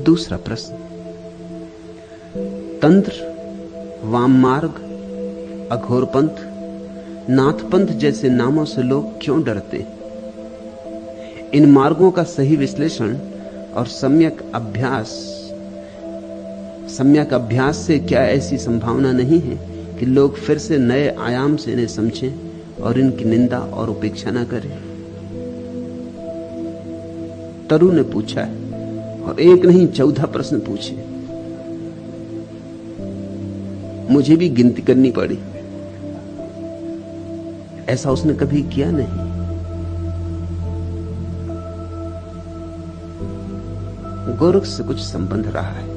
दूसरा प्रश्न, तंत्र, वाम मार्ग, अघोरपंथ, नाथपंथ जैसे नामों से लोग क्यों डरते? इन मार्गों का सही विश्लेषण और सम्यक अभ्यास से क्या ऐसी संभावना नहीं है कि लोग फिर से नए आयाम से इन्हें समझें और इनकी निंदा और उपेक्षा न करें? तरु ने पूछा है, और एक नहीं 14 प्रश्न पूछे। मुझे भी गिनती करनी पड़ी, ऐसा उसने कभी किया नहीं। गोरख से कुछ संबंध रहा है।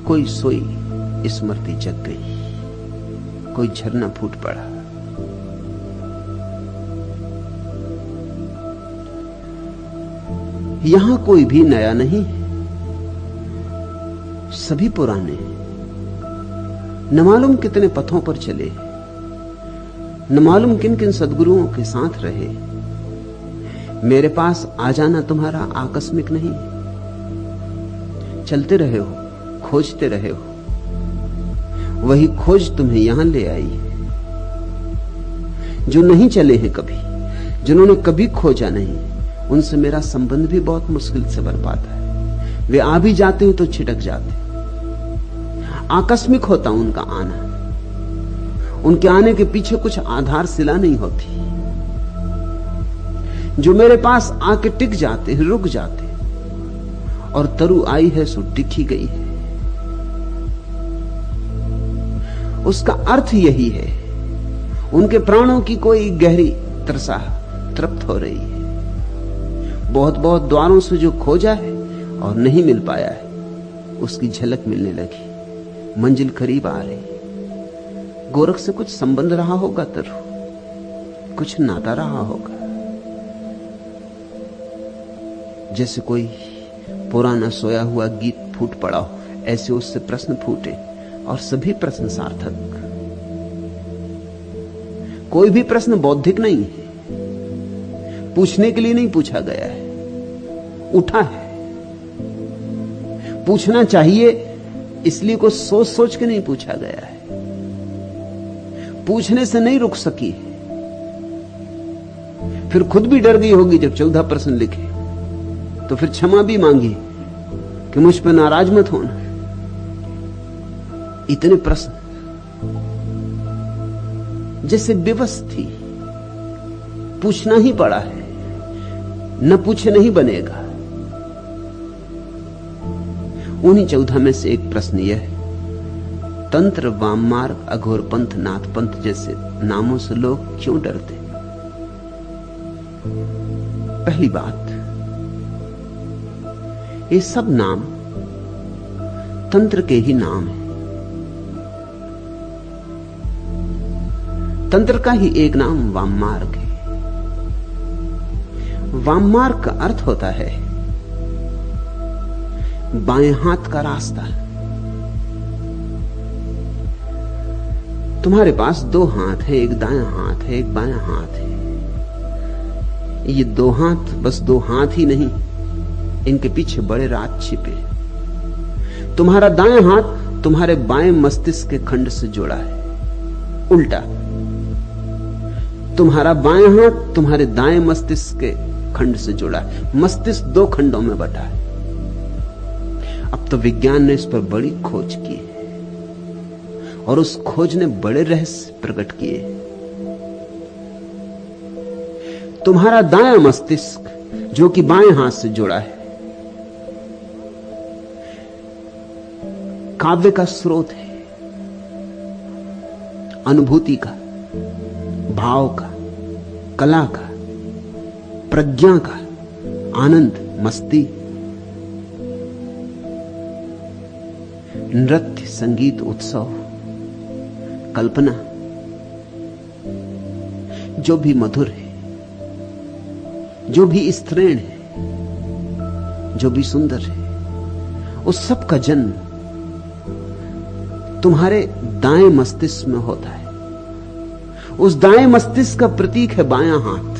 कोई सोई स्मृति जग गई, कोई झरना फूट पड़ा। यहां कोई भी नया नहीं, सभी पुराने हैं। न मालूम कितने पथों पर चले, न मालूम किन किन सद्गुरुओं के साथ रहे। मेरे पास आ जाना तुम्हारा आकस्मिक नहीं, चलते रहे हो, खोजते रहे हो। वही खोज तुम्हें यहां ले आई। जो नहीं चले हैं कभी, जिन्होंने कभी खोजा नहीं, उनसे मेरा संबंध भी बहुत मुश्किल से बन पाता है। वे आ भी जाते हैं तो छिटक जाते, आकस्मिक होता उनका आना। उनके आने के पीछे कुछ आधारशिला नहीं होती। जो मेरे पास आके टिक जाते हैं, रुक जाते हैं, और तरु आई है सो टिक ही गई है। उसका अर्थ यही है, उनके प्राणों की कोई गहरी तरसा तृप्त हो रही है। बहुत बहुत द्वारों से जो खोजा है और नहीं मिल पाया है, उसकी झलक मिलने लगी, मंजिल करीब आ रही। गोरख से कुछ संबंध रहा होगा तरु, कुछ नाता रहा होगा। जैसे कोई पुराना सोया हुआ गीत फूट पड़ा हो, ऐसे उससे प्रश्न फूटे, और सभी प्रश्न सार्थक। कोई भी प्रश्न बौद्धिक नहीं है, पूछने के लिए नहीं पूछा गया है, उठा है। पूछना चाहिए इसलिए को सोच सोच के नहीं पूछा गया है। पूछने से नहीं रुक सकी, फिर खुद भी डर गई होगी जब 14 प्रश्न लिखे, तो फिर क्षमा भी मांगी कि मुझ पर नाराज मत होना। इतने प्रश्न, जैसे विवश थी, पूछना ही पड़ा है, न पूछे नहीं बनेगा। उन्हीं 14 में से एक प्रश्न यह है, तंत्र, वाम मार्ग, अघोरपंथ, नाथपंथ जैसे नामों से लोग क्यों डरते? पहली बात, ये सब नाम तंत्र के ही नाम है। तंत्र का ही एक नाम वाम मार्ग है। वाम मार्ग का अर्थ होता है बाएं हाथ का रास्ता। तुम्हारे पास 2 हाथ है, एक दायां हाथ है, एक बायां हाथ है। ये 2 हाथ बस 2 हाथ ही नहीं, इनके पीछे बड़े राज छिपे। तुम्हारा दायां हाथ तुम्हारे बाएं मस्तिष्क के खंड से जुड़ा है, उल्टा। तुम्हारा बायां हाथ तुम्हारे दाएं मस्तिष्क के खंड से जुड़ा है। मस्तिष्क 2 खंडों में बटा है। अब तो विज्ञान ने इस पर बड़ी खोज की है, और उस खोज ने बड़े रहस्य प्रकट किए। तुम्हारा दायां मस्तिष्क जो कि बाएं हाथ से जुड़ा है, काव्य का स्रोत है, अनुभूति का, भाव का, कला का, प्रज्ञा का, आनंद, मस्ती, नृत्य, संगीत, उत्सव, कल्पना, जो भी मधुर है, जो भी स्त्रीण है, जो भी सुंदर है, उस सब का जन्म तुम्हारे दाएं मस्तिष्क में होता है। उस दाएं मस्तिष्क का प्रतीक है बायां हाथ।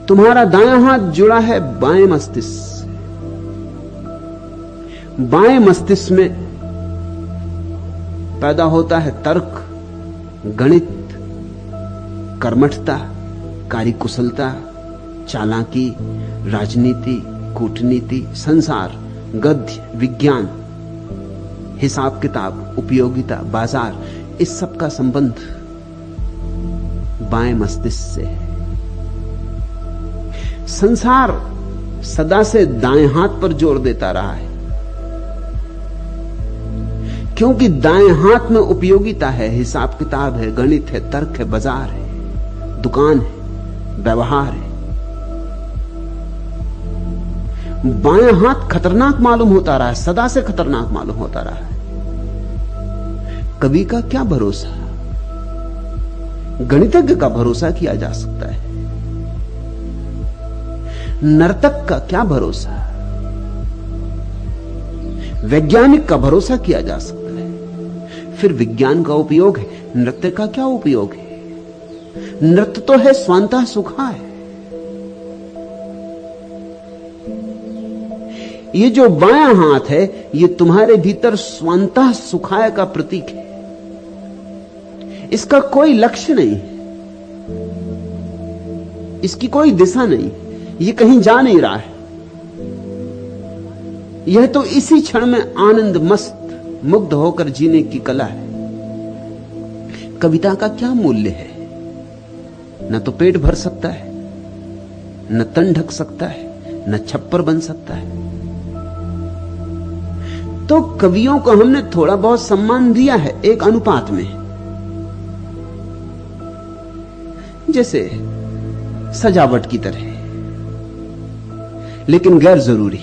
तुम्हारा दायां हाथ जुड़ा है बाएं मस्तिष्क से। बाएं मस्तिष्क में पैदा होता है तर्क, गणित, कर्मठता, कार्यकुशलता, चालाकी, राजनीति, कूटनीति, संसार, गद्य, विज्ञान, हिसाब किताब, उपयोगिता, बाजार, इस सब का संबंध बाएं मस्तिष्क से है। संसार सदा से दाएं हाथ पर जोर देता रहा है, क्योंकि दाएं हाथ में उपयोगिता है, हिसाब किताब है, गणित है, तर्क है, बाजार है, दुकान है, व्यवहार है। बाएं हाथ खतरनाक मालूम होता रहा है, सदा से खतरनाक मालूम होता रहा है। कवि का क्या भरोसा, गणितज्ञ का भरोसा किया जा सकता है, नर्तक का क्या भरोसा, वैज्ञानिक का भरोसा किया जा सकता है। फिर विज्ञान का उपयोग है, नृत्य का क्या उपयोग है? नृत्य तो है स्वांतः सुखाय। ये जो बायां हाथ है, ये तुम्हारे भीतर स्वांतः सुखाय का प्रतीक है। इसका कोई लक्ष्य नहीं, इसकी कोई दिशा नहीं, ये कहीं जा नहीं रहा है। यह तो इसी क्षण में आनंद मस्त मुग्ध होकर जीने की कला है। कविता का क्या मूल्य है? न तो पेट भर सकता है, न तन ढक सकता है, न छप्पर बन सकता है। तो कवियों को हमने थोड़ा बहुत सम्मान दिया है, एक अनुपात में, जैसे सजावट की तरह, लेकिन गैर जरूरी।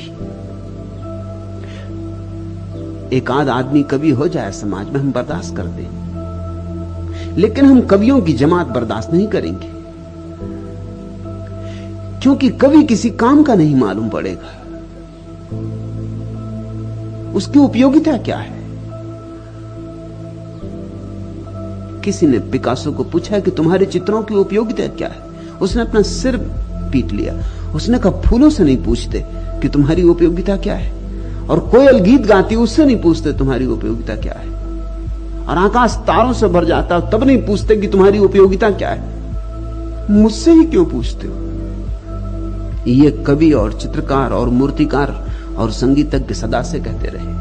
एक आध आदमी कवि हो जाए समाज में, हम बर्दाश्त कर दें, लेकिन हम कवियों की जमात बर्दाश्त नहीं करेंगे, क्योंकि कवि किसी काम का नहीं मालूम पड़ेगा, उसकी उपयोगिता क्या है। किसी ने पिकासो को पूछा कि तुम्हारे चित्रों की उपयोगिता क्या है? उसने अपना सिर पीट लिया। उसने कहा, फूलों से नहीं पूछते कि तुम्हारी उपयोगिता क्या है, और कोयल गीत गाती उससे नहीं पूछते तुम्हारी उपयोगिता क्या है, और आकाश तारों से भर जाता तब नहीं पूछते कि तुम्हारी उपयोगिता क्या है। मुझसे ही क्यों पूछते हो? ये कवि और चित्रकार और मूर्तिकार और संगीतज्ञ सदा से कहते रहे,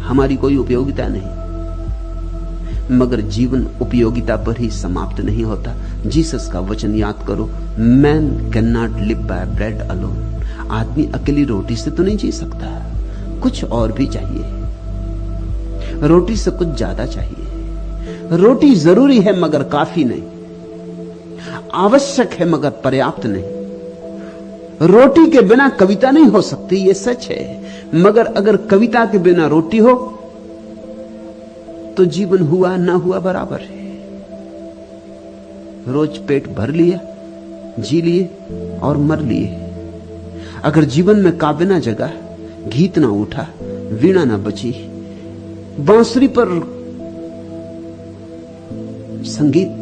हमारी कोई उपयोगिता नहीं। मगर जीवन उपयोगिता पर ही समाप्त नहीं होता। जीसस का वचन याद करो, man can not live by bread alone. आदमी अकेली रोटी से तो नहीं जी सकता, कुछ और भी चाहिए। रोटी से कुछ ज्यादा चाहिए। रोटी जरूरी है मगर काफी नहीं, आवश्यक है मगर पर्याप्त नहीं। रोटी के बिना कविता नहीं हो सकती, यह सच है, मगर अगर कविता के बिना रोटी हो तो जीवन हुआ ना हुआ बराबर है। रोज पेट भर लिया, जी लिए और मर लिए। अगर जीवन में काव्य ना जगा, गीत ना उठा, वीणा ना बची, बांसुरी पर संगीत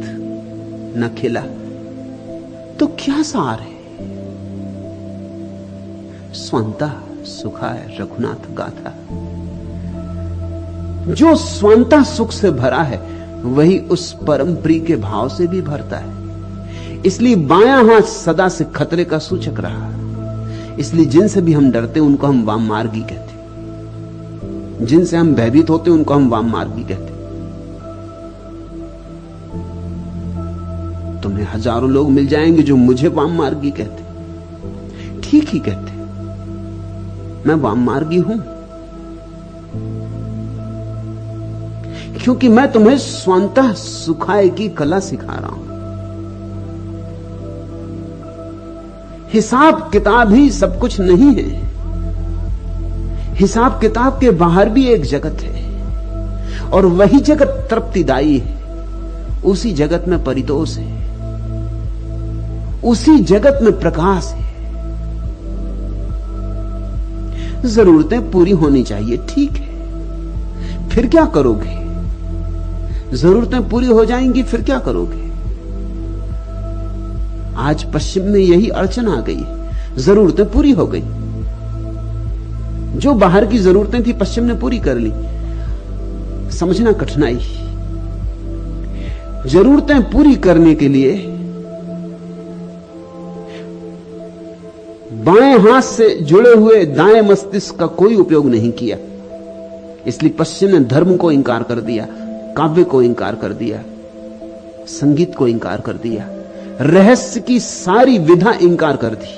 न खिला, तो क्या सार है? स्वंता सुखाय रघुनाथ गाथा। जो स्वंता सुख से भरा है वही उस परम प्रिय के भाव से भी भरता है। इसलिए बायां हाथ सदा से खतरे का सूचक रहा। इसलिए जिनसे भी हम डरते उनको हम वाम मार्गी कहते, जिनसे हम भयभीत होते उनको हम वाम मार्गी कहते। तुम्हें हजारों लोग मिल जाएंगे जो मुझे वाम मार्गी कहते, ठीक ही कहते, मैं वाम मार्गी हूं, क्योंकि मैं तुम्हें स्वंतः सुखाय की कला सिखा रहा हूं। हिसाब किताब ही सब कुछ नहीं है, हिसाब किताब के बाहर भी एक जगत है, और वही जगत तृप्तिदायी है। उसी जगत में परितोष है, उसी जगत में प्रकाश है। जरूरतें पूरी होनी चाहिए, ठीक है, फिर क्या करोगे? जरूरतें पूरी हो जाएंगी, फिर क्या करोगे? आज पश्चिम में यही अड़चन आ गई है, जरूरतें पूरी हो गई। जो बाहर की जरूरतें थी पश्चिम ने पूरी कर ली। समझना कठिनाई, जरूरतें पूरी करने के लिए बाएं हाथ से जुड़े हुए दाएं मस्तिष्क का कोई उपयोग नहीं किया। इसलिए पश्चिम ने धर्म को इंकार कर दिया, काव्य को इंकार कर दिया, संगीत को इंकार कर दिया, रहस्य की सारी विधा इंकार कर दी।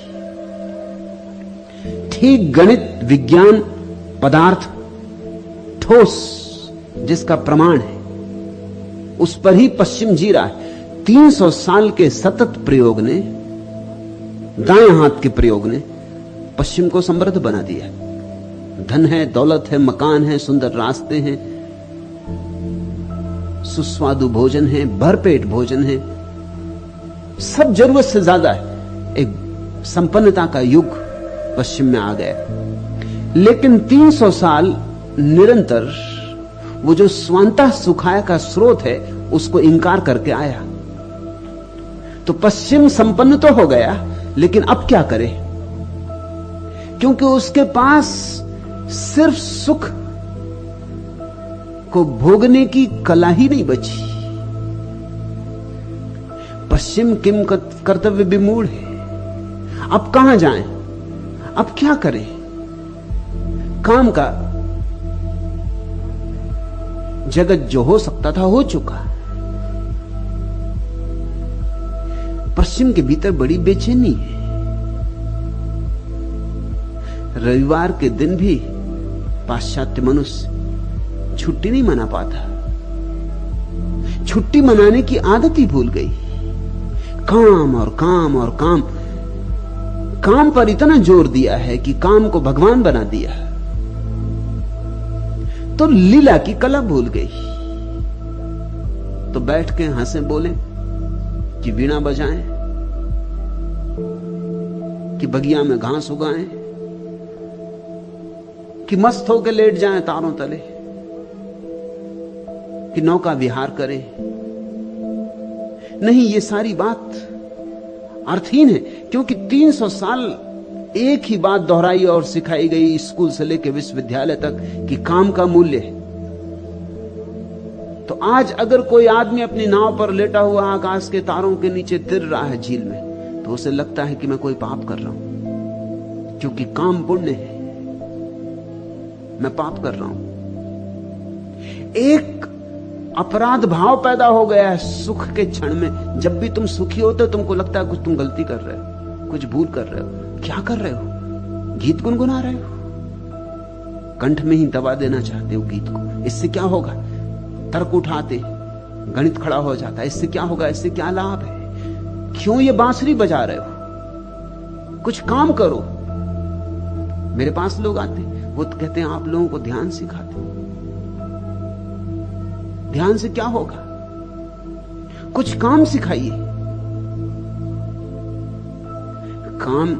ठीक गणित, विज्ञान, पदार्थ, ठोस जिसका प्रमाण है, उस पर ही पश्चिम जी रहा है। 300 साल के सतत प्रयोग ने, दाएं हाथ के प्रयोग ने पश्चिम को समृद्ध बना दिया। धन है, दौलत है, मकान है, सुंदर रास्ते हैं, सुस्वादु भोजन है, भरपेट भोजन है, सब जरूरत से ज्यादा है। एक संपन्नता का युग पश्चिम में आ गया। लेकिन 300 साल निरंतर वो जो स्वांतः सुखाय का स्रोत है उसको इंकार करके आया। तो पश्चिम संपन्न तो हो गया, लेकिन अब क्या करे? क्योंकि उसके पास सिर्फ सुख को भोगने की कला ही नहीं बची। पश्चिम किम कर्तव्य विमूढ़ है। अब कहां जाएं? अब क्या करें? काम का जगत जो हो सकता था हो चुका। पश्चिम के भीतर बड़ी बेचैनी है। रविवार के दिन भी पाश्चात्य मनुष्य छुट्टी नहीं मना पाता। छुट्टी मनाने की आदत ही भूल गई। काम और काम और काम, काम पर इतना जोर दिया है कि काम को भगवान बना दिया, तो लीला की कला भूल गई। तो बैठ के हंसे बोले कि वीणा बजाएं, कि बगिया में घास उगाएं, कि मस्त होकर लेट जाएं तारों तले, कि नौका विहार करें। नहीं, ये सारी बात अर्थहीन है, क्योंकि 300 साल एक ही बात दोहराई और सिखाई गई स्कूल से लेकर विश्वविद्यालय तक कि काम का मूल्य है। तो आज अगर कोई आदमी अपनी नाव पर लेटा हुआ आकाश के तारों के नीचे तिर रहा है झील में, तो उसे लगता है कि मैं कोई पाप कर रहा हूं, क्योंकि काम पुण्य है, मैं पाप कर रहा हूं। एक अपराध भाव पैदा हो गया है सुख के क्षण में। जब भी तुम सुखी होते हो तुमको लगता है कुछ तुम गलती कर रहे हो, कुछ भूल कर रहे हो। क्या कर रहे हो? गीत गुनगुना रहे हो, कंठ में ही दबा देना चाहते हो गीत को। इससे क्या होगा? तर्क उठाते, गणित खड़ा हो जाता है। इससे क्या होगा? इससे क्या लाभ है? क्यों ये बांसुरी बजा रहे हो? कुछ काम करो। मेरे पास लोग आते, वो तो कहते हैं आप लोगों को ध्यान सिखाते। ध्यान से क्या होगा? कुछ काम सिखाइए। काम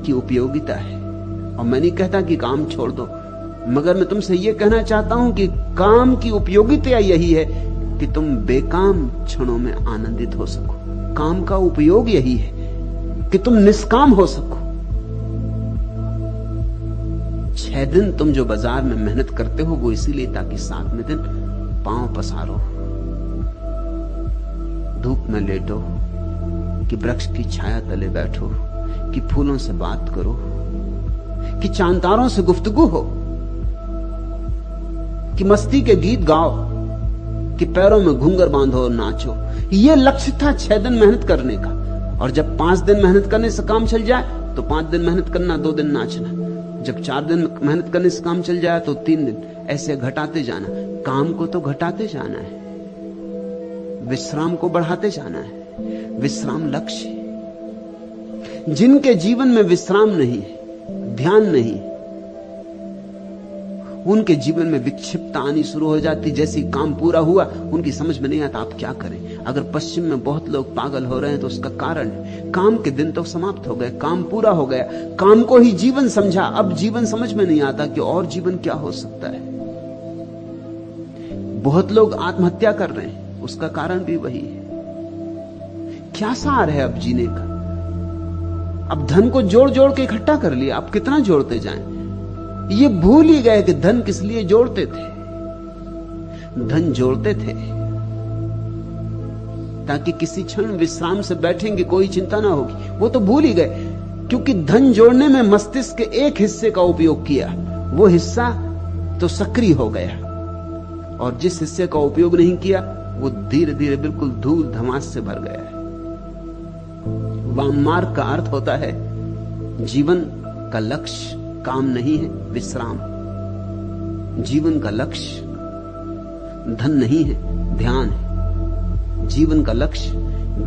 की उपयोगिता है, और मैं नहीं कहता कि काम छोड़ दो, मगर मैं तुमसे यह कहना चाहता हूं कि काम की उपयोगिता यही है कि तुम बेकाम क्षणों में आनंदित हो सको। काम का उपयोग यही है कि तुम निष्काम हो सको। 6 दिन तुम जो बाजार में मेहनत करते हो वो इसीलिए ताकि 7वें दिन पांव पसारो, धूप में लेटो, कि वृक्ष की छाया तले बैठो, कि फूलों से बात करो, कि चांतारों से गुफ्तगू हो, कि मस्ती के गीत गाओ, कि पैरों में घुंघर बांधो और नाचो। यह लक्ष्य था 6 दिन मेहनत करने का। और जब 5 दिन मेहनत करने से काम चल जाए तो 5 दिन मेहनत करना, 2 दिन नाचना। जब 4 दिन मेहनत करने से काम चल जाए तो 3 दिन, ऐसे घटाते जाना। काम को तो घटाते जाना है, विश्राम को बढ़ाते जाना है। विश्राम लक्ष्य है। जिनके जीवन में विश्राम नहीं है, ध्यान नहीं, उनके जीवन में विक्षिप्तता आनी शुरू हो जाती। जैसे काम पूरा हुआ उनकी समझ में नहीं आता आप क्या करें। अगर पश्चिम में बहुत लोग पागल हो रहे हैं तो उसका कारण है काम के दिन तो समाप्त हो गए, काम पूरा हो गया, काम को ही जीवन समझा। अब जीवन समझ में नहीं आता कि और जीवन क्या हो सकता है। बहुत लोग आत्महत्या कर रहे हैं, उसका कारण भी वही है क्या सार है अब जीने का? अब धन को जोड़ जोड़ के इकट्ठा कर लिया, अब कितना जोड़ते जाएं? ये भूल ही गए कि धन किस लिए जोड़ते थे। धन जोड़ते थे ताकि किसी क्षण विश्राम से बैठेंगे, कोई चिंता ना होगी। वो तो भूल ही गए, क्योंकि धन जोड़ने में मस्तिष्क के एक हिस्से का उपयोग किया, वो हिस्सा तो सक्रिय हो गया, और जिस हिस्से का उपयोग नहीं किया वो धीरे धीरे बिल्कुल धूल धमास से भर गया है। वाममार्ग का अर्थ होता है जीवन का लक्ष्य काम नहीं है, विश्राम। जीवन का लक्ष्य धन नहीं है, ध्यान है। जीवन का लक्ष्य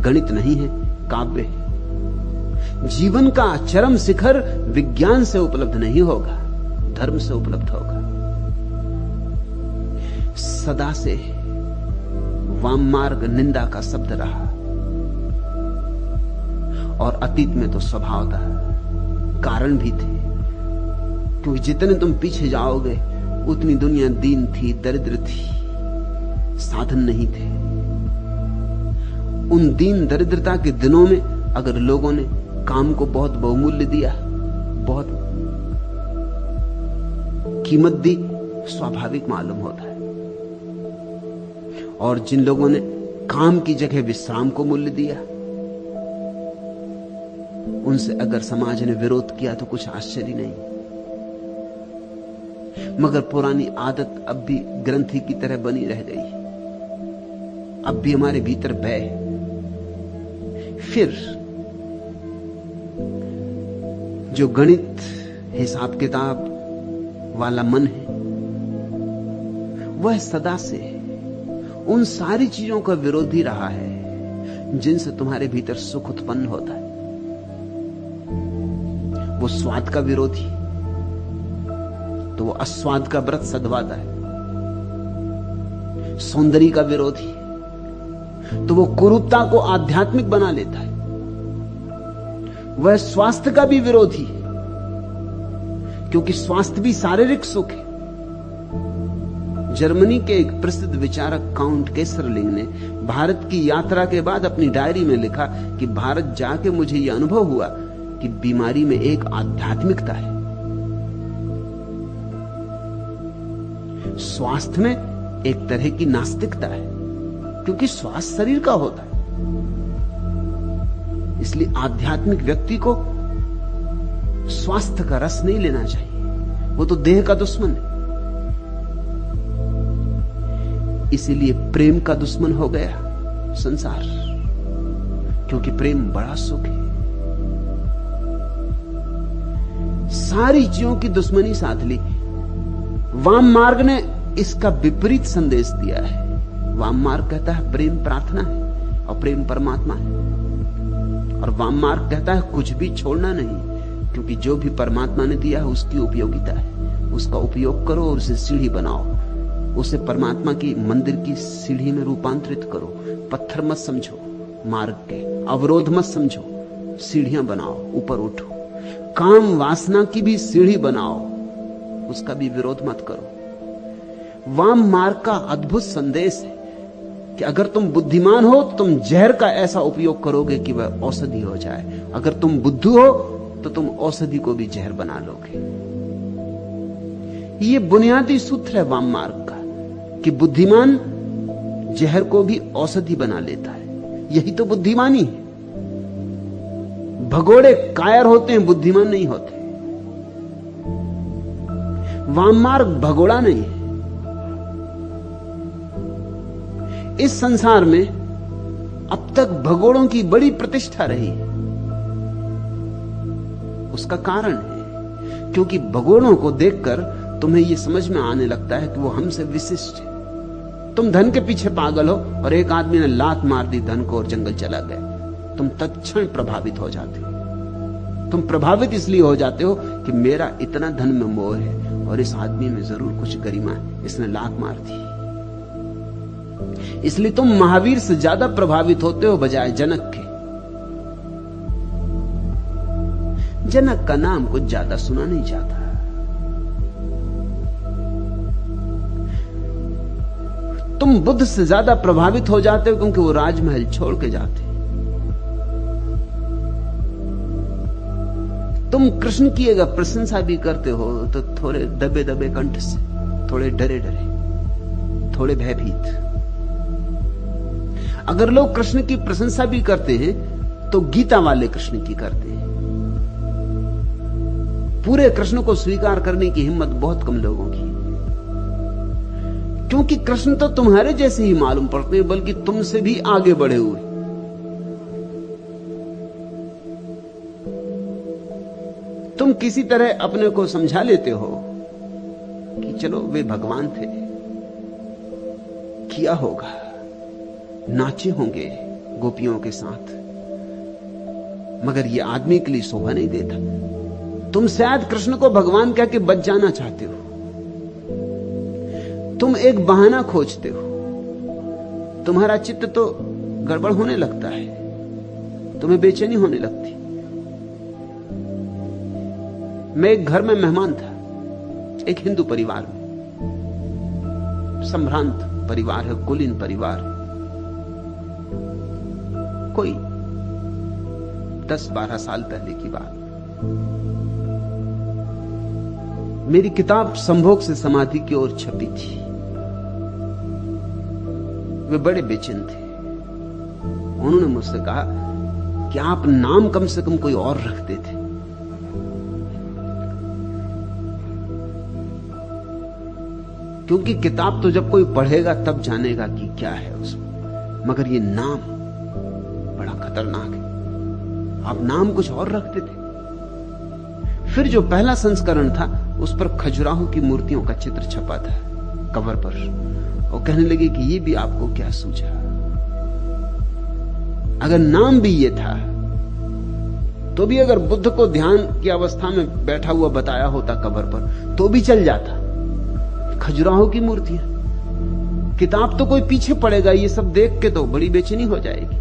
गणित नहीं है, काव्य है। जीवन का चरम शिखर विज्ञान से उपलब्ध नहीं होगा, धर्म से उपलब्ध होगा। सदा से वाममार्ग निंदा का शब्द रहा, और अतीत में तो स्वभाव था, कारण भी थे, क्योंकि जितने तुम पीछे जाओगे उतनी दुनिया दीन थी, दरिद्र थी, साधन नहीं थे। उन दीन दरिद्रता के दिनों में अगर लोगों ने काम को बहुत बहुमूल्य दिया, बहुत कीमत दी, स्वाभाविक मालूम होता है। और जिन लोगों ने काम की जगह विश्राम को मूल्य दिया, उनसे अगर समाज ने विरोध किया तो कुछ आश्चर्य नहीं। मगर पुरानी आदत अब भी ग्रंथि की तरह बनी रह गई, अब भी हमारे भीतर भय है। फिर जो गणित हिसाब किताब वाला मन है, वह सदा से उन सारी चीजों का विरोधी रहा है जिनसे तुम्हारे भीतर सुख उत्पन्न होता है। वो स्वाद का विरोधी तो वो अस्वाद का व्रत सधवाता है। सौंदर्य का विरोधी तो वो कुरूपता को आध्यात्मिक बना लेता है। वह स्वास्थ्य का भी विरोधी है, क्योंकि स्वास्थ्य भी शारीरिक सुख है। जर्मनी के एक प्रसिद्ध विचारक काउंट केसरलिंग ने भारत की यात्रा के बाद अपनी डायरी में लिखा कि भारत जाके मुझे यह अनुभव हुआ कि बीमारी में एक आध्यात्मिकता है, स्वास्थ्य में एक तरह की नास्तिकता है, क्योंकि स्वास्थ्य शरीर का होता है। इसलिए आध्यात्मिक व्यक्ति को स्वास्थ्य का रस नहीं लेना चाहिए, वो तो देह का दुश्मन है। इसीलिए प्रेम का दुश्मन हो गया संसार, क्योंकि प्रेम बड़ा सुख है। सारी चीजों की दुश्मनी साध ली। वाम मार्ग ने इसका विपरीत संदेश दिया है। वाम मार्ग कहता है प्रेम प्रार्थना है और प्रेम परमात्मा है, और वाम मार्ग कहता है कुछ भी छोड़ना नहीं, क्योंकि जो भी परमात्मा ने दिया है उसकी उपयोगिता है, उसका उपयोग करो और उसे सीढ़ी बनाओ, उसे परमात्मा की मंदिर की सीढ़ी में रूपांतरित करो। पत्थर मत समझो, मार्ग के अवरोध मत समझो, सीढ़ियां बनाओ, ऊपर उठो। काम वासना की भी सीढ़ी बनाओ, उसका भी विरोध मत करो। वाम मार्ग का अद्भुत संदेश है कि अगर तुम बुद्धिमान हो तो तुम जहर का ऐसा उपयोग करोगे कि वह औषधि हो जाए, अगर तुम बुद्धू हो तो तुम औषधि को भी जहर बना लोगे। यह बुनियादी सूत्र है वाम मार्ग का कि बुद्धिमान जहर को भी औषधि बना लेता है। यही तो बुद्धिमानी है। भगोड़े कायर होते हैं, बुद्धिमान नहीं होते। वाम मार्ग भगोड़ा नहीं है। इस संसार में अब तक भगोड़ों की बड़ी प्रतिष्ठा रही है। उसका कारण है क्योंकि भगोड़ों को देखकर तुम्हें यह समझ में आने लगता है कि वो हमसे विशिष्ट है। तुम धन के पीछे पागल हो और एक आदमी ने लात मार दी धन को और जंगल चला गया, तुम तत्क्षण प्रभावित हो जाते हो। तुम प्रभावित इसलिए हो जाते हो कि मेरा इतना धन में मोह है और इस आदमी में जरूर कुछ गरिमा है, इसने लात मार दी। इसलिए तुम महावीर से ज्यादा प्रभावित होते हो बजाय जनक के। जनक का नाम कुछ ज्यादा सुना नहीं जाता। तुम बुद्ध से ज्यादा प्रभावित हो जाते हो क्योंकि वो राजमहल छोड़ के जाते, तुम कृष्ण की अगर प्रशंसा भी करते हो तो थोड़े दबे दबे कंठ से, थोड़े डरे डरे, थोड़े भयभीत। अगर लोग कृष्ण की प्रशंसा भी करते हैं तो गीता वाले कृष्ण की करते हैं। पूरे कृष्ण को स्वीकार करने की हिम्मत बहुत कम लोगों की, क्योंकि कृष्ण तो तुम्हारे जैसे ही मालूम पड़ते हैं, बल्कि तुमसे भी आगे बढ़े हुए। तुम किसी तरह अपने को समझा लेते हो कि चलो वे भगवान थे, किया होगा, नाचे होंगे गोपियों के साथ, मगर यह आदमी के लिए शोभा नहीं देता। तुम शायद कृष्ण को भगवान कह के बच जाना चाहते हो। तुम एक बहाना खोजते हो। तुम्हारा चित्त तो गड़बड़ होने लगता है, तुम्हें बेचैनी होने लगती। मैं एक घर में मेहमान था, एक हिंदू परिवार में। संभ्रांत परिवार है, कुलीन परिवार है। कोई 10-12 साल पहले की बात। मेरी किताब संभोग से समाधि की ओर छपी थी। वे बड़े बेचैन थे। उन्होंने मुझसे कहा कि आप नाम कम से कम कोई और रखते थे। क्योंकि किताब तो जब कोई पढ़ेगा तब जानेगा कि क्या है उसमें, मगर ये नाम बड़ा खतरनाक है। आप नाम कुछ और रखते थे। फिर जो पहला संस्करण था उस पर खजुराहो की मूर्तियों का चित्र छपा था कवर पर, और कहने लगे कि ये भी आपको क्या सूझा। अगर नाम भी ये था तो भी अगर बुद्ध को ध्यान की अवस्था में बैठा हुआ बताया होता कवर पर तो भी चल जाता। खजुराहो की मूर्तियां, किताब तो कोई पीछे पड़ेगा। ये सब देख के तो बड़ी बेचैनी हो जाएगी।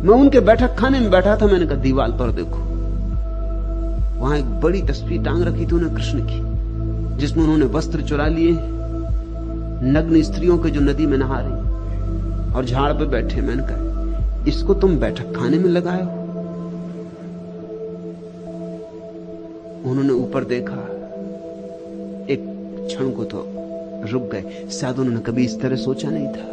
मैं उनके बैठक खाने में बैठा था। मैंने कहा दीवार पर देखो, वहां एक बड़ी तस्वीर टांग रखी थी उन्हें कृष्ण की, जिसमें उन्होंने वस्त्र चुरा लिए, नग्न स्त्रियों के जो नदी में नहा रही और झाड़ पे बैठे। मैंने कहा इसको तुम बैठक खाने में लगाए हो? उन्होंने ऊपर देखा, एक क्षण को तो रुक गए। शायद उन्होंने कभी इस तरह सोचा नहीं था।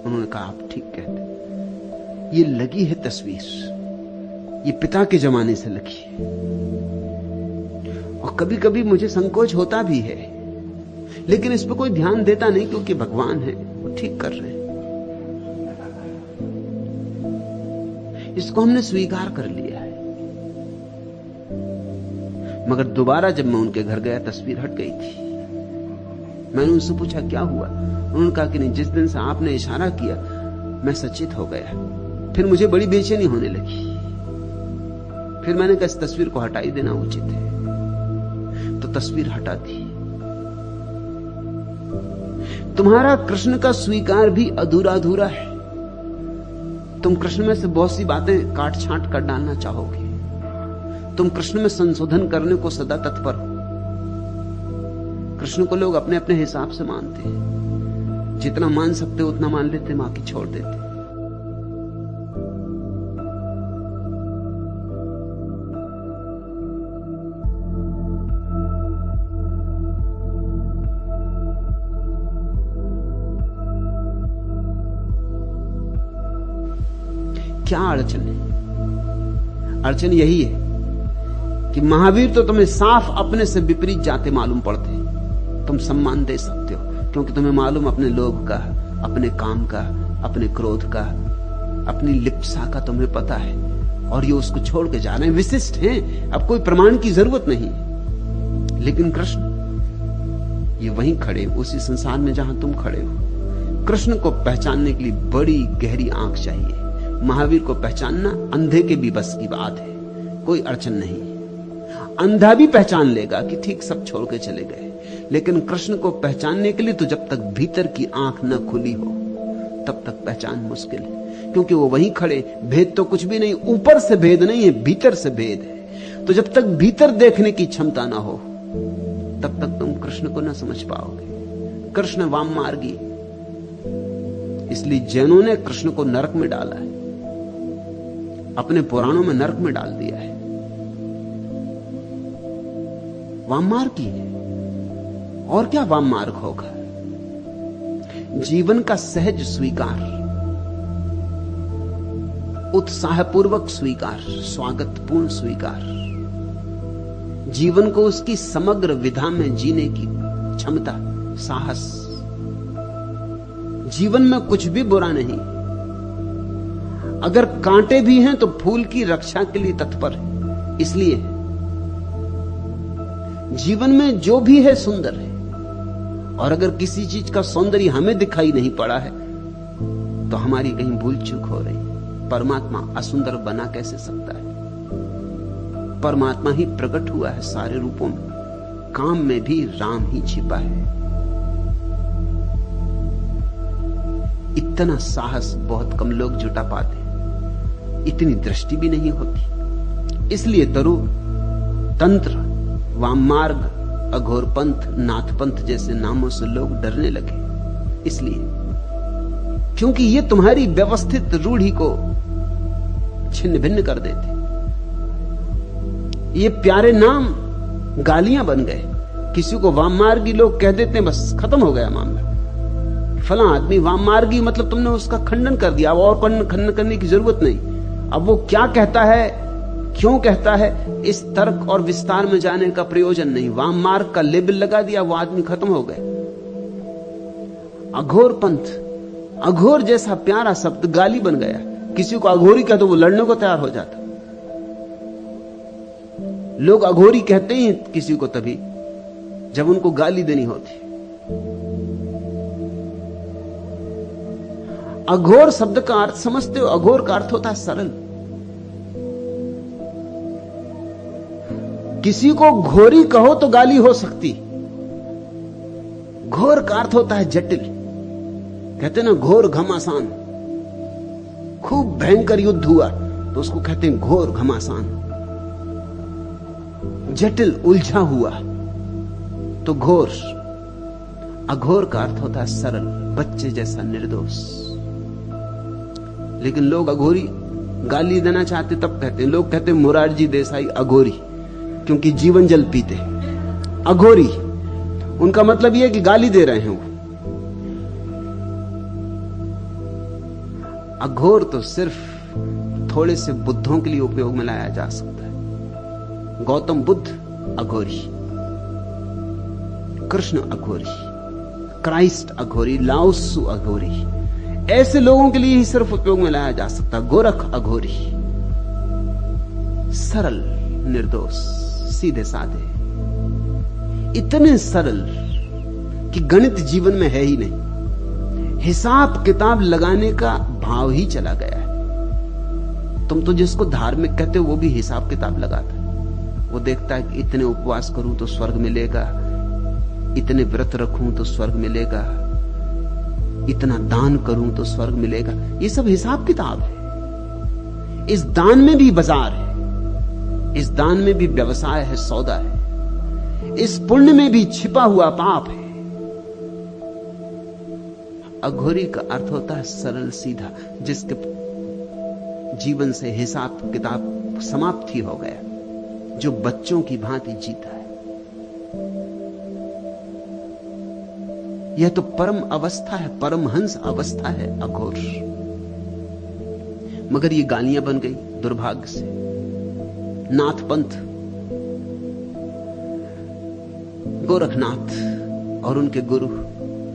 उन्होंने कहा आप ठीक कहते, ये लगी है तस्वीर, ये पिता के जमाने से लगी है। और कभी कभी मुझे संकोच होता भी है, लेकिन इस पर कोई ध्यान देता नहीं, क्योंकि भगवान है, वो ठीक कर रहे हैं। इसको हमने स्वीकार कर लिया है। मगर दोबारा जब मैं उनके घर गया, तस्वीर हट गई थी। मैंने उनसे पूछा क्या हुआ। उन्होंने कहा कि नहीं, जिस दिन से आपने इशारा किया मैं सचेत हो गया। फिर मुझे बड़ी बेचैनी होने लगी। फिर मैंने कहा इस तस्वीर को हटा ही देना उचित है। तो तस्वीर हटा दी। तुम्हारा कृष्ण का स्वीकार भी अधूरा अधूरा है। तुम कृष्ण में से बहुत सी बातें काट छांट कर डालना चाहोगे। तुम कृष्ण में संशोधन करने को सदा तत्पर हो। कृष्ण को लोग अपने अपने हिसाब से मानते हैं। जितना मान सकते उतना मान लेते, बाकी छोड़ देते। क्या अड़चन है? अड़चन यही है कि महावीर तो तुम्हें साफ अपने से विपरीत जाते मालूम पड़ते हैं। तुम सम्मान दे सकते हो क्योंकि तुम्हें मालूम अपने लोभ का, अपने काम का, अपने क्रोध का, अपनी लिप्सा का तुम्हें पता है, और ये उसको छोड़ के जा रहे हैं। विशिष्ट हैं, अब कोई प्रमाण की जरूरत नहीं। लेकिन कृष्ण ये वहीं खड़े, उसी संसार में जहां तुम खड़े हो। कृष्ण को पहचानने के लिए बड़ी गहरी आंख चाहिए। महावीर को पहचानना अंधे के भी बस की बात है, कोई अड़चन नहीं। अंधा भी पहचान लेगा कि ठीक सब छोड़ के चले गए, लेकिन कृष्ण को पहचानने के लिए तो जब तक भीतर की आंख न खुली हो तब तक पहचान मुश्किल है, क्योंकि वो वहीं खड़े। भेद तो कुछ भी नहीं, ऊपर से भेद नहीं है, भीतर से भेद है। तो जब तक भीतर देखने की क्षमता ना हो तब तक तुम कृष्ण को न समझ पाओगे। कृष्ण वाम मार्गी, इसलिए जैनों ने कृष्ण को नरक में डाला है। अपने पुराणों में नरक में डाल दिया है। वाममार्ग ही है, और क्या वाममार्ग होगा? जीवन का सहज स्वीकार, उत्साहपूर्वक स्वीकार, स्वागतपूर्ण स्वीकार, जीवन को उसकी समग्र विधा में जीने की क्षमता, साहस। जीवन में कुछ भी बुरा नहीं, अगर कांटे भी हैं तो फूल की रक्षा के लिए तत्पर है। इसलिए जीवन में जो भी है सुंदर है, और अगर किसी चीज का सौंदर्य हमें दिखाई नहीं पड़ा है तो हमारी कहीं भूल चूक हो रही। परमात्मा असुंदर बना कैसे सकता है? परमात्मा ही प्रकट हुआ है सारे रूपों में, काम में भी राम ही छिपा है। इतना साहस बहुत कम लोग जुटा पाते, इतनी दृष्टि भी नहीं होती। इसलिए तरु, तंत्र, वाममार्ग, अघोरपंथ, नाथपंथ जैसे नामों से लोग डरने लगे। इसलिए क्योंकि ये तुम्हारी व्यवस्थित रूढ़ी को छिन्न भिन्न कर देते। ये प्यारे नाम गालियां बन गए। किसी को वाममार्गी लोग कह देते हैं, बस खत्म हो गया मामला। फला आदमी वाममार्गी, मतलब तुमने उसका खंडन कर दिया, और खंडन करने की जरूरत नहीं। अब वो क्या कहता है, क्यों कहता है, इस तर्क और विस्तार में जाने का प्रयोजन नहीं। वाममार्ग का लेबल लगा दिया, वो आदमी खत्म हो गए। अघोर पंथ, अघोर जैसा प्यारा शब्द गाली बन गया। किसी को अघोरी कहते, वो लड़ने को तैयार हो जाता। लोग अघोरी कहते ही किसी को तभी जब उनको गाली देनी होती। अघोर शब्द का अर्थ समझते हो? अघोर का अर्थ होता है सरल। किसी को घोरी कहो तो गाली हो सकती। घोर का अर्थ होता है जटिल। कहते ना घोर घमासान, खूब भयंकर युद्ध हुआ तो उसको कहते हैं घोर घमासान। जटिल, उलझा हुआ तो घोर। अघोर का अर्थ होता है सरल, बच्चे जैसा निर्दोष। लेकिन लोग अघोरी गाली देना चाहते तब कहते हैं, लोग कहते हैं मोरारजी देसाई अघोरी, क्योंकि जीवन जल पीते। अघोरी उनका मतलब यह कि गाली दे रहे हैं वो। अघोर तो सिर्फ थोड़े से बुद्धों के लिए उपयोग में लाया जा सकता है। गौतम बुद्ध अघोरी, कृष्ण अघोरी, क्राइस्ट अघोरी, लाओत्सु अघोरी, ऐसे लोगों के लिए ही सिर्फ उपयोग में लाया जा सकता। गोरख अघोरी, सरल, निर्दोष, सीधे साधे, इतने सरल कि गणित जीवन में है ही नहीं। हिसाब किताब लगाने का भाव ही चला गया है। तुम तो जिसको धार्मिक कहते हो वो भी हिसाब किताब लगाता है। वो देखता है कि इतने उपवास करूं तो स्वर्ग मिलेगा, इतने व्रत रखूं तो स्वर्ग मिलेगा, इतना दान करूं तो स्वर्ग मिलेगा। ये सब हिसाब किताब है। इस दान में भी बाजार है, इस दान में भी व्यवसाय है, सौदा है। इस पुण्य में भी छिपा हुआ पाप है। अघोरी का अर्थ होता है सरल, सीधा, जिसके जीवन से हिसाब किताब समाप्ति हो गया, जो बच्चों की भांति जीता है। यह तो परम अवस्था है, परमहंस अवस्था है अघोर। मगर ये गालियां बन गई दुर्भाग्य से। नाथपंथ, गोरखनाथ और उनके गुरु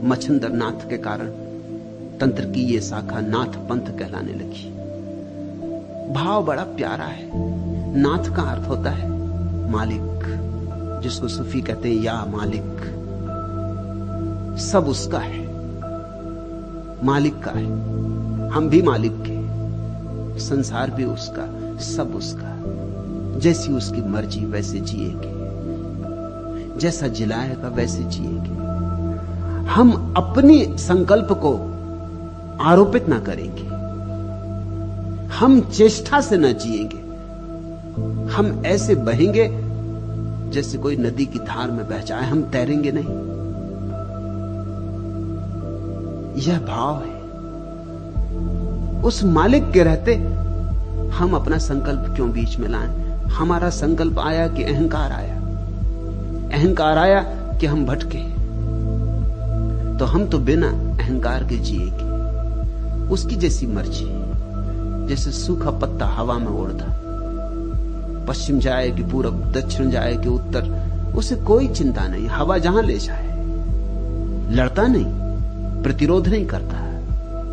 मच्छिंद्र नाथ के कारण तंत्र की ये शाखा नाथ पंथ कहलाने लगी। भाव बड़ा प्यारा है। नाथ का अर्थ होता है मालिक, जिसको सूफी कहते हैं या मालिक। सब उसका है, मालिक का है। हम भी मालिक के, संसार भी उसका, सब उसका। जैसी उसकी मर्जी वैसे जिएंगे, जैसा जिलाएगा वैसे जिएंगे। हम अपनी संकल्प को आरोपित ना करेंगे, हम चेष्टा से ना जिएंगे। हम ऐसे बहेंगे जैसे कोई नदी की धार में बह जाए, हम तैरेंगे नहीं। यह भाव है। उस मालिक के रहते हम अपना संकल्प क्यों बीच में लाएं? हमारा संकल्प आया कि अहंकार आया, अहंकार आया कि हम भटके, तो हम तो बिना अहंकार के जिएंगे। उसकी जैसी मर्जी, जैसे सूखा पत्ता हवा में उड़ता, पश्चिम जाए कि पूरब, दक्षिण जाए कि उत्तर, उसे कोई चिंता नहीं, हवा जहां ले जाए। लड़ता नहीं, प्रतिरोध नहीं करता,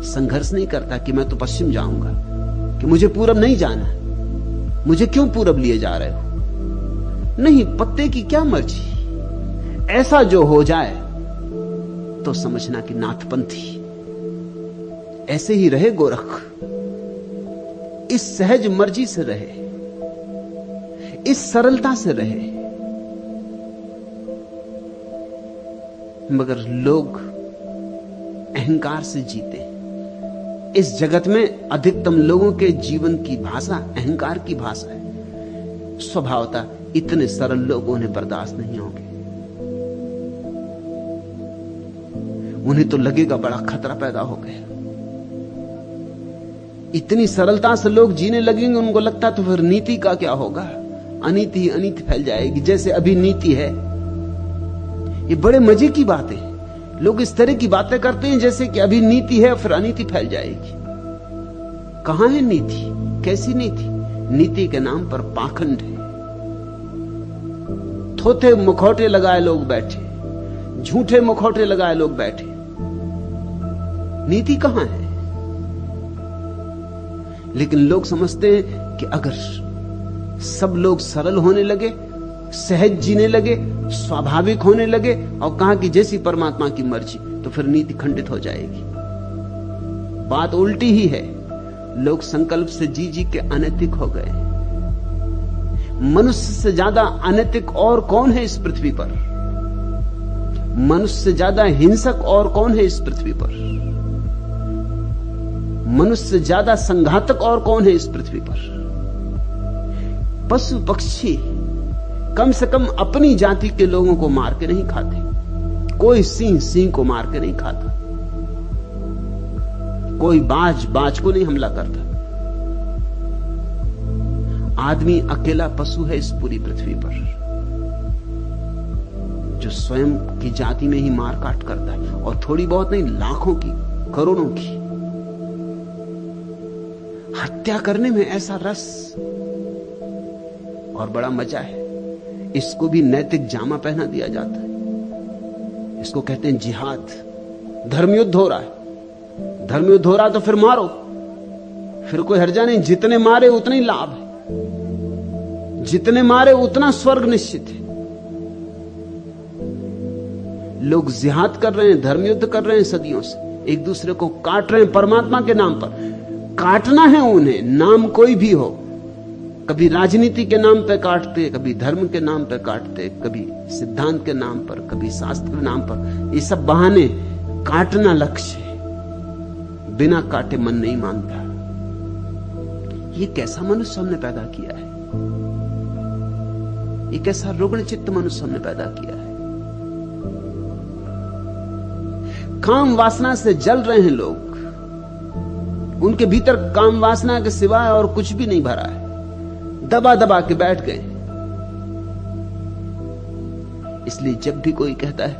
संघर्ष नहीं करता कि मैं तो पश्चिम जाऊंगा, कि मुझे पूरब नहीं जाना, मुझे क्यों पूरब लिए जा रहे हो। नहीं, पत्ते की क्या मर्जी, ऐसा जो हो जाए तो समझना कि नाथपंथी। ऐसे ही रहे गोरख, इस सहज मर्जी से रहे, इस सरलता से रहे। मगर लोग अहंकार से जीते। इस जगत में अधिकतम लोगों के जीवन की भाषा अहंकार की भाषा है। स्वभावतः इतने सरल लोग उन्हें बर्दाश्त नहीं होंगे। उन्हें तो लगेगा बड़ा खतरा पैदा हो गया। इतनी सरलता से लोग जीने लगेंगे, उनको लगता तो फिर नीति का क्या होगा, अनीति ही अनीति फैल जाएगी, जैसे अभी नीति है। ये बड़े मजे की बात है, लोग इस तरह की बातें करते हैं जैसे कि अभी नीति है फिर अनीति फैल जाएगी। कहां है नीति? कैसी नीति? नीति के नाम पर पाखंड है। थोथे मुखौटे लगाए लोग बैठे, झूठे मुखौटे लगाए लोग बैठे। नीति कहां है? लेकिन लोग समझते हैं कि अगर सब लोग सरल होने लगे, सहज जीने लगे, स्वाभाविक होने लगे और कहा कि जैसी परमात्मा की मर्जी, तो फिर नीति खंडित हो जाएगी। बात उल्टी ही है। लोग संकल्प से जी जी के अनैतिक हो गए। मनुष्य से ज्यादा अनैतिक और कौन है इस पृथ्वी पर? मनुष्य से ज्यादा हिंसक और कौन है इस पृथ्वी पर? मनुष्य से ज्यादा संघातक और कौन है इस पृथ्वी पर? पशु पक्षी कम से कम अपनी जाति के लोगों को मार के नहीं खाते। कोई सिंह सिंह को मार के नहीं खाता, कोई बाज बाज को नहीं हमला करता। आदमी अकेला पशु है इस पूरी पृथ्वी पर जो स्वयं की जाति में ही मार काट करता है, और थोड़ी बहुत नहीं, लाखों की, करोड़ों की। हत्या करने में ऐसा रस और बड़ा मजा है। इसको भी नैतिक जामा पहना दिया जाता है। इसको कहते हैं जिहाद। धर्मयुद्ध हो रहा है, धर्मयुद्ध हो रहा तो फिर मारो, फिर कोई हर्जा नहीं। जितने मारे उतना ही लाभ है, जितने मारे उतना स्वर्ग निश्चित है। लोग जिहाद कर रहे हैं, धर्मयुद्ध कर रहे हैं सदियों से, एक दूसरे को काट रहे हैं परमात्मा के नाम पर। काटना है उन्हें, नाम कोई भी हो। कभी राजनीति के नाम पर काटते, कभी धर्म के नाम पर काटते, कभी सिद्धांत के नाम पर, कभी शास्त्र के नाम पर। ये सब बहाने, काटना लक्ष्य है। बिना काटे मन नहीं मानता। ये कैसा मनुष्य हमने पैदा किया है? ये कैसा रुग्ण चित्त मनुष्य हमने पैदा किया है? काम वासना से जल रहे हैं लोग। उनके भीतर काम वासना के सिवाय और कुछ भी नहीं भरा है। दबा दबा के बैठ गए। इसलिए जब भी कोई कहता है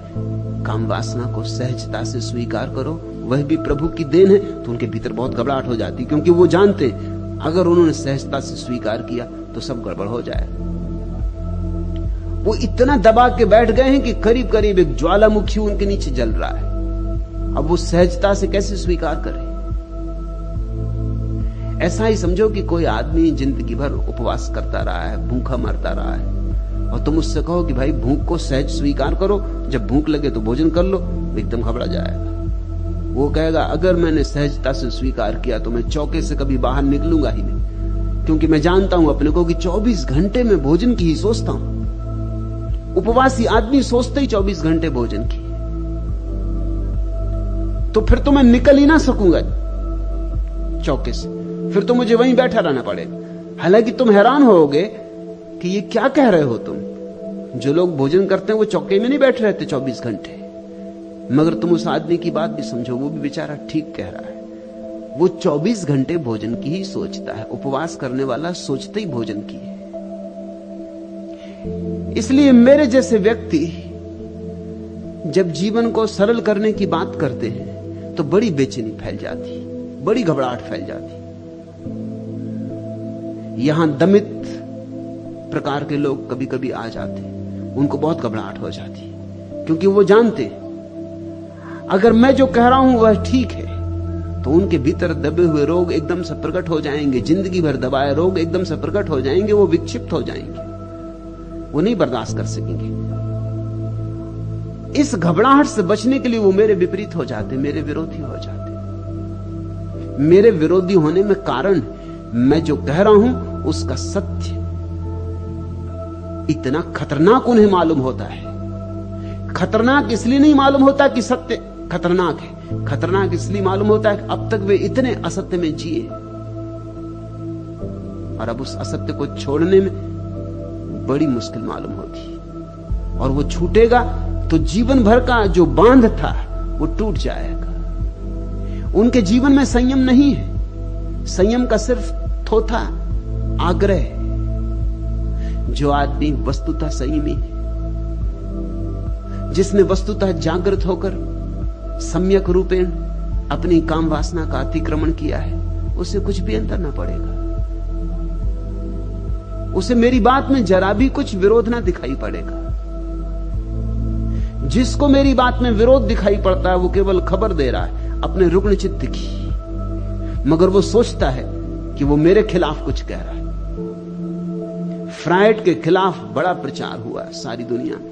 काम वासना को सहजता से स्वीकार करो, वह भी प्रभु की देन है, तो उनके भीतर बहुत घबराहट हो जाती, क्योंकि वो जानते अगर उन्होंने सहजता से स्वीकार किया तो सब गड़बड़ हो जाएगा। वो इतना दबा के बैठ गए हैं कि करीब करीब एक ज्वालामुखी उनके नीचे जल रहा है। अब वो सहजता से कैसे स्वीकार करें? ऐसा ही समझो कि कोई आदमी जिंदगी भर उपवास करता रहा है, भूखा मरता रहा है, और तुम उससे कहो कि भाई भूख को सहज स्वीकार करो, जब भूख लगे तो भोजन कर लो, एकदम घबरा जाएगा। वो कहेगा अगर मैंने सहजता से स्वीकार किया तो मैं चौके से कभी बाहर निकलूंगा ही नहीं, क्योंकि मैं जानता हूं अपने को कि 24 घंटे में भोजन की ही सोचता हूं। उपवासी आदमी सोचते ही 24 घंटे भोजन की, तो फिर तो मैं निकल ही ना सकूंगा चौके से, फिर तो मुझे वहीं बैठा रहना पड़ेगा। हालांकि तुम हैरान होगे कि ये क्या कह रहे हो तुम। जो लोग भोजन करते हैं वो चौके में नहीं बैठे रहते 24 घंटे, मगर तुम उस आदमी की बात भी समझो, वो भी बेचारा ठीक कह रहा है। वो 24 घंटे भोजन की ही सोचता है। उपवास करने वाला सोचते ही भोजन की है। इसलिए मेरे जैसे व्यक्ति जब जीवन को सरल करने की बात करते हैं तो बड़ी बेचैनी फैल जाती, बड़ी घबराहट फैल जाती। यहां दमित प्रकार के लोग कभी कभी आ जाते, उनको बहुत घबराहट हो जाती, क्योंकि वो जानते अगर मैं जो कह रहा हूं वह ठीक है तो उनके भीतर दबे हुए रोग एकदम से प्रकट हो जाएंगे। जिंदगी भर दबाए रोग एकदम से प्रकट हो जाएंगे, वो विक्षिप्त हो जाएंगे, वो नहीं बर्दाश्त कर सकेंगे। इस घबराहट से बचने के लिए वो मेरे विपरीत हो जाते, मेरे विरोधी हो जाते। मेरे विरोधी होने में कारण मैं जो कह रहा हूं उसका सत्य इतना खतरनाक उन्हें मालूम होता है। खतरनाक इसलिए नहीं मालूम होता कि सत्य खतरनाक है, खतरनाक इसलिए मालूम होता है कि अब तक वे इतने असत्य में जिए और अब उस असत्य को छोड़ने में बड़ी मुश्किल मालूम होती, और वो छूटेगा तो जीवन भर का जो बांध था वो टूट जाएगा। उनके जीवन में संयम नहीं है, संयम का सिर्फ थोथा आग्रह। जो आदमी वस्तुतः संयमी है, जिसने वस्तुतः जागृत होकर सम्यक रूपेण अपनी काम वासना का अतिक्रमण किया है, उसे कुछ भी अंतर ना पड़ेगा। उसे मेरी बात में जरा भी कुछ विरोध ना दिखाई पड़ेगा। जिसको मेरी बात में विरोध दिखाई पड़ता है वो केवल खबर दे रहा है अपने रुग्ण चित्त की, मगर वो सोचता है कि वो मेरे खिलाफ कुछ कह रहा है। फ्रायड के खिलाफ बड़ा प्रचार हुआ सारी दुनिया में,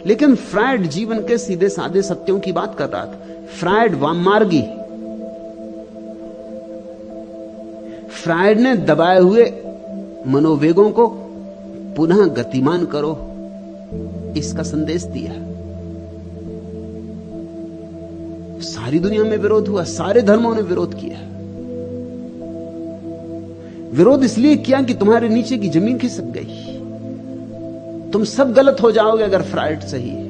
लेकिन फ्रायड जीवन के सीधे साधे सत्यों की बात कर रहा था। फ्रायड वाममार्गी, फ्रायड ने दबाए हुए मनोवेगों को पुनः गतिमान करो इसका संदेश दिया। सारी दुनिया में विरोध हुआ, सारे धर्मों ने विरोध किया। विरोध इसलिए किया कि तुम्हारे नीचे की जमीन खिसक गई, तुम सब गलत हो जाओगे अगर फ्रायड सही है।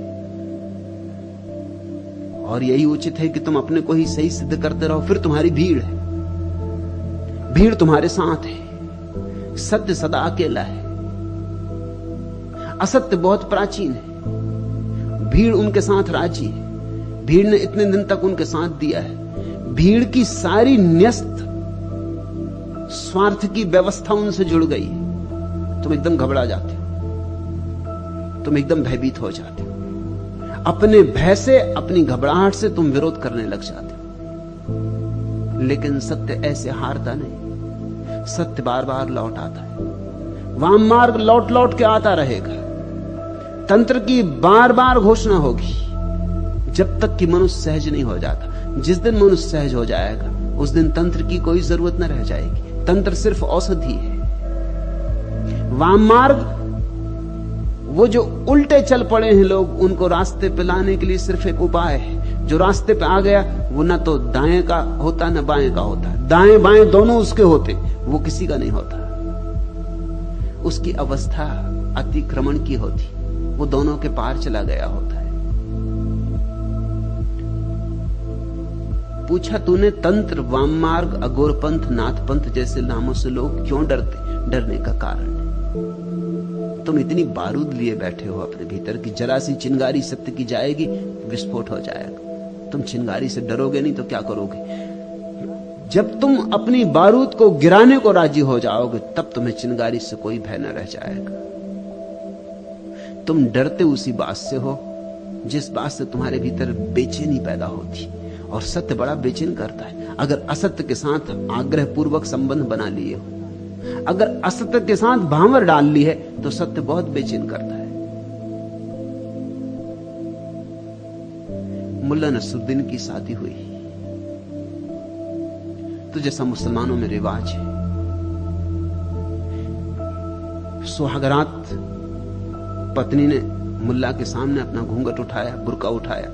और यही उचित है कि तुम अपने को ही सही सिद्ध करते रहो, फिर तुम्हारी भीड़ है, भीड़ तुम्हारे साथ है। सत्य सदा अकेला है, असत्य बहुत प्राचीन है, भीड़ उनके साथ राजी है। भीड़ ने इतने दिन तक उनके साथ दिया है। भीड़ की सारी न्यस्त स्वार्थ की व्यवस्था उनसे जुड़ गई है। तुम एकदम घबरा जाते हो, तुम एकदम भयभीत हो जाते हो। अपने भय से, अपनी घबराहट से तुम विरोध करने लग जाते हो। लेकिन सत्य ऐसे हारता नहीं, सत्य बार बार लौट आता है। वाम मार्ग लौट लौट के आता रहेगा। तंत्र की बार बार घोषणा होगी जब तक कि मनुष्य सहज नहीं हो जाता। जिस दिन मनुष्य सहज हो जाएगा उस दिन तंत्र की कोई जरूरत न रह जाएगी। तंत्र सिर्फ औषधि है। वाम मार्ग, वो जो उल्टे चल पड़े हैं लोग, उनको रास्ते पे लाने के लिए सिर्फ एक उपाय है। जो रास्ते पे आ गया वो ना तो दाएं का होता ना बाएं का होता, दाएं बाएं दोनों उसके होते, वो किसी का नहीं होता। उसकी अवस्था अतिक्रमण की होती, वो दोनों के पार चला गया होता है। पूछा तूने तंत्र, वाम मार्ग, अघोरपंथ, नाथपंथ जैसे नामों से लोग क्यों डरते? डरने का कारण है तुम इतनी बारूद लिए बैठे हो अपने भीतर की जरा सी चिंगारी सत्य की जाएगी, विस्फोट हो जाएगा। तुम चिंगारी से डरोगे नहीं तो क्या करोगे? जब तुम अपनी बारूद को गिराने को राजी हो जाओगे तब तुम्हें चिंगारी से कोई भय न रह जाएगा। तुम डरते उसी बात से हो जिस बात से तुम्हारे भीतर बेचैनी पैदा होती, और सत्य बड़ा बेचैन करता है। अगर असत्य के साथ आग्रह पूर्वक संबंध बना लिए हो, अगर असत्य के साथ भांवर डाल ली है तो सत्य बहुत बेचैन करता है। मुल्ला नसरुद्दीन की शादी हुई तो जैसा मुसलमानों में रिवाज है, सुहागरात पत्नी ने मुल्ला के सामने अपना घूंघट उठाया, बुर्का उठाया।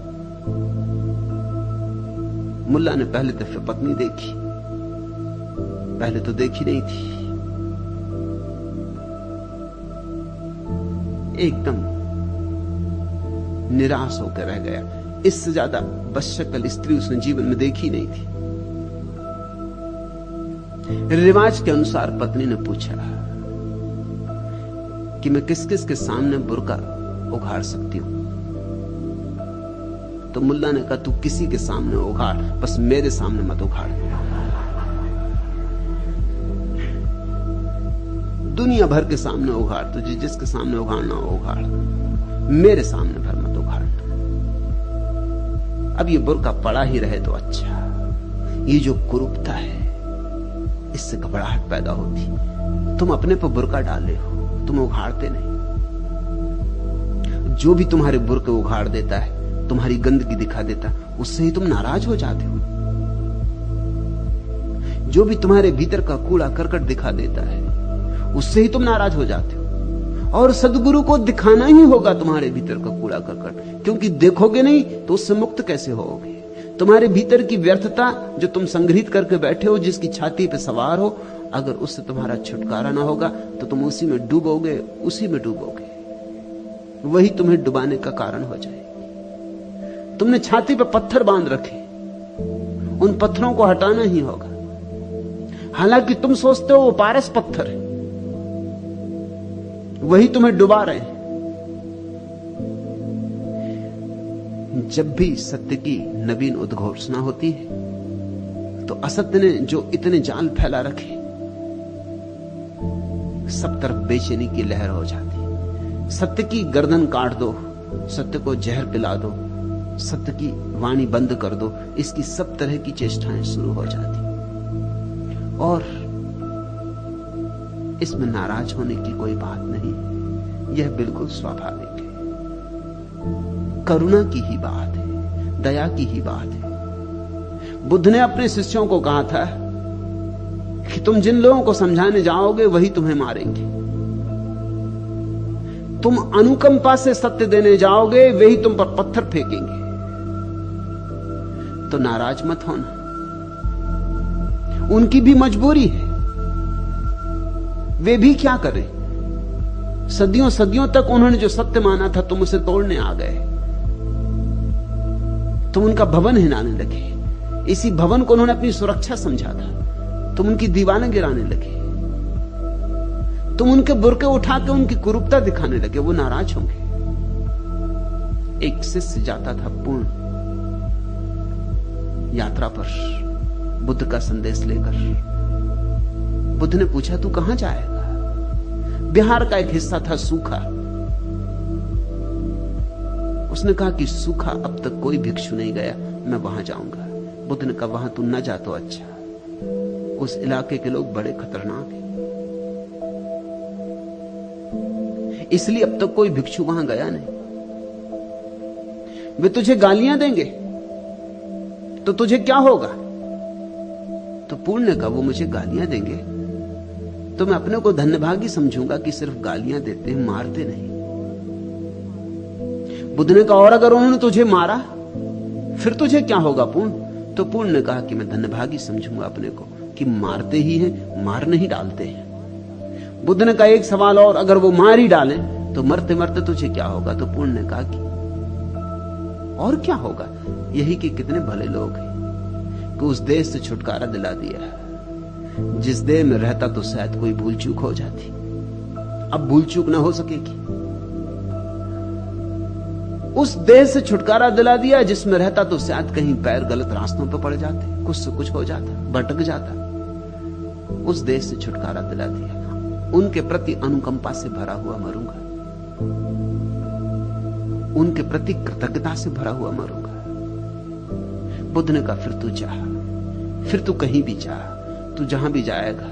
मुल्ला ने पहले दफे पत्नी देखी, पहले तो देखी नहीं थी, एकदम निराश होकर रह गया। इससे ज्यादा बदशक्ल स्त्री उसने जीवन में देखी नहीं थी। रिवाज के अनुसार पत्नी ने पूछा कि मैं किस किस के सामने बुर्का उघाड़ सकती हूं? तो मुल्ला ने कहा, तू किसी के सामने उघाड़, बस मेरे सामने मत उघाड़। दुनिया भर के सामने उघाड़, तुझे जिसके सामने उघाड़ना हो उघाड़, मेरे सामने भर मत उघाड़। अब ये बुर्का पड़ा ही रहे तो अच्छा। ये जो कुरूपता है, इससे घबराहट पैदा होती। तुम अपने पर बुर्का डाले हो, तुम उघाड़ते नहीं। जो भी तुम्हारे बुर्के उघाड़ देता है, तुम्हारी गंदगी दिखा देता, उससे ही तुम नाराज हो जाते हो। जो भी तुम्हारे भीतर का कूड़ा करकट दिखा देता है, उससे ही तुम नाराज हो जाते हो। और सद्गुरु को दिखाना ही होगा तुम्हारे भीतर का कूड़ा करकट, क्योंकि देखोगे नहीं तो उससे मुक्त कैसे होगे। तुम्हारे भीतर की व्यर्थता जो तुम संग्रहित करके बैठे हो, जिसकी छाती पे सवार हो, अगर उससे तुम्हारा छुटकारा ना होगा तो तुम उसी में डूबोगे, उसी में डूबोगे। वही तुम्हें डुबाने का कारण हो जाए। तुमने छाती पे पत्थर बांध रखे, उन पत्थरों को हटाना ही होगा। हालांकि तुम सोचते हो वो पारस पत्थर है, वही तुम्हें डुबा रहे हैं। जब भी सत्य की नवीन उद्घोषणा होती है तो असत्य ने जो इतने जाल फैला रखे, सब तरफ बेचैनी की लहर हो जाती। सत्य की गर्दन काट दो, सत्य को जहर पिला दो, सत्य की वाणी बंद कर दो, इसकी सब तरह की चेष्टाएं शुरू हो जाती। और इसमें नाराज होने की कोई बात नहीं, यह बिल्कुल स्वाभाविक है। करुणा की ही बात है, दया की ही बात है। बुद्ध ने अपने शिष्यों को कहा था कि तुम जिन लोगों को समझाने जाओगे वही तुम्हें मारेंगे। तुम अनुकंपा से सत्य देने जाओगे, वही तुम पर पत्थर फेंकेंगे। तो नाराज मत होना, उनकी भी मजबूरी है। वे भी क्या करें? सदियों सदियों तक उन्होंने जो सत्य माना था, तुम उसे तोड़ने आ गए। तुम उनका भवन हिलाने लगे, इसी भवन को उन्होंने अपनी सुरक्षा समझा था। तुम उनकी दीवारें गिराने लगे, तुम उनके बुर्के उठा के उनकी कुरूपता दिखाने लगे। वो नाराज होंगे। एक शिष्य जाता था पूर्ण यात्रा पर बुद्ध का संदेश लेकर। बुद्ध ने पूछा, तू कहां जाएगा? बिहार का एक हिस्सा था सूखा। उसने कहा कि सूखा अब तक कोई भिक्षु नहीं गया, मैं वहां जाऊंगा। बुद्ध ने कहा, वहां तू न जा तो अच्छा, उस इलाके के लोग बड़े खतरनाक हैं, इसलिए अब तक कोई भिक्षु वहां गया नहीं। वे तुझे गालियां देंगे तो तुझे क्या होगा? तो पूर्ण ने कहा, वो मुझे गालियां देंगे तो मैं अपने को धन्यभागी समझूंगा कि सिर्फ गालियां देते हैं, मारते नहीं। बुद्ध ने कहा, और अगर उन्होंने तुझे मारा फिर तुझे क्या होगा पूर्ण? तो पूर्ण ने कहा कि मैं धन्यभागी समझूंगा अपने को कि मारते ही हैं, मार नहीं डालते हैं। बुद्ध ने कहा, एक सवाल और, अगर वो मार ही डालें तो मरते मरते तुझे क्या होगा? तो पूर्ण ने कहा कि और क्या होगा, यही कि कितने भले लोग हैं कि उस देश से छुटकारा दिला दिया जिस देश में रहता तो शायद कोई भूल चूक हो जाती, अब भूल चूक ना हो सकेगी। उस देश से छुटकारा दिला दिया जिसमें रहता तो शायद कहीं पैर गलत रास्तों पर पड़ जाते, कुछ से कुछ हो जाता, भटक जाता। उस देश से छुटकारा दिला दिया। उनके प्रति अनुकंपा से भरा हुआ मरूंगा, उनके प्रति कृतज्ञता से भरा हुआ मरूंगा। बुद्ध ने कहा, फिर तू चाह, फिर तू कहीं भी चाह, तू जहां भी जाएगा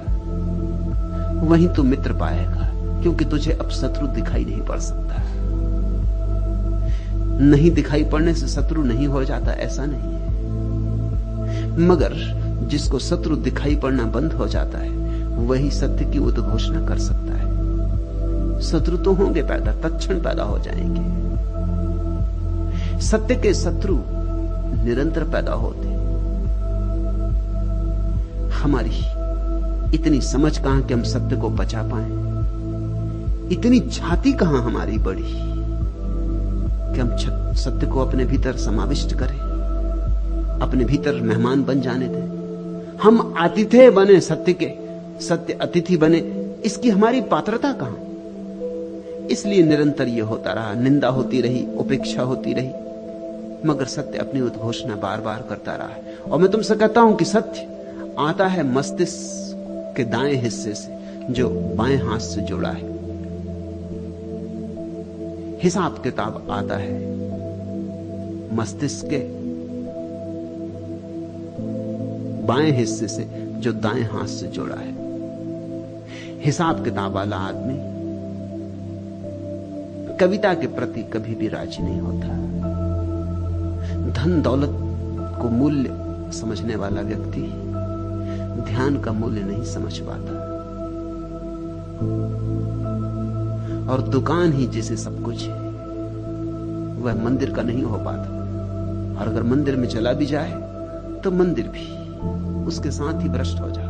वहीं तू मित्र पाएगा, क्योंकि तुझे अब शत्रु दिखाई नहीं पड़ सकता। नहीं दिखाई पड़ने से शत्रु नहीं हो जाता, ऐसा नहीं है, मगर जिसको शत्रु दिखाई पड़ना बंद हो जाता है वही सत्य की उद्घोषणा कर सकता है। शत्रु तो होंगे पैदा, तत्क्षण पैदा हो जाएंगे। सत्य के शत्रु निरंतर पैदा होते। हमारी इतनी समझ कहां कि हम सत्य को बचा पाए, इतनी छाती कहां हमारी बड़ी कि हम सत्य को अपने भीतर समाविष्ट करें, अपने भीतर मेहमान बन जाने दें। हम आतिथ्य बने सत्य के, सत्य अतिथि बने, इसकी हमारी पात्रता कहां? इसलिए निरंतर यह होता रहा, निंदा होती रही, उपेक्षा होती रही, मगर सत्य अपनी उद्घोषणा बार बार करता रहा है। और मैं तुमसे कहता हूं कि सत्य आता है मस्तिष्क के दाएं हिस्से से, जो बाएं हाथ से जुड़ा है। हिसाब किताब आता है मस्तिष्क के बाएं हिस्से से, जो दाएं हाथ से जुड़ा है। हिसाब किताब वाला आदमी कविता के प्रति कभी भी राजी नहीं होता। धन दौलत को मूल्य समझने वाला व्यक्ति ध्यान का मूल्य नहीं समझ पाता, और दुकान ही जिसे सब कुछ है वह मंदिर का नहीं हो पाता। और अगर मंदिर में चला भी जाए तो मंदिर भी उसके साथ ही भ्रष्ट हो जाता।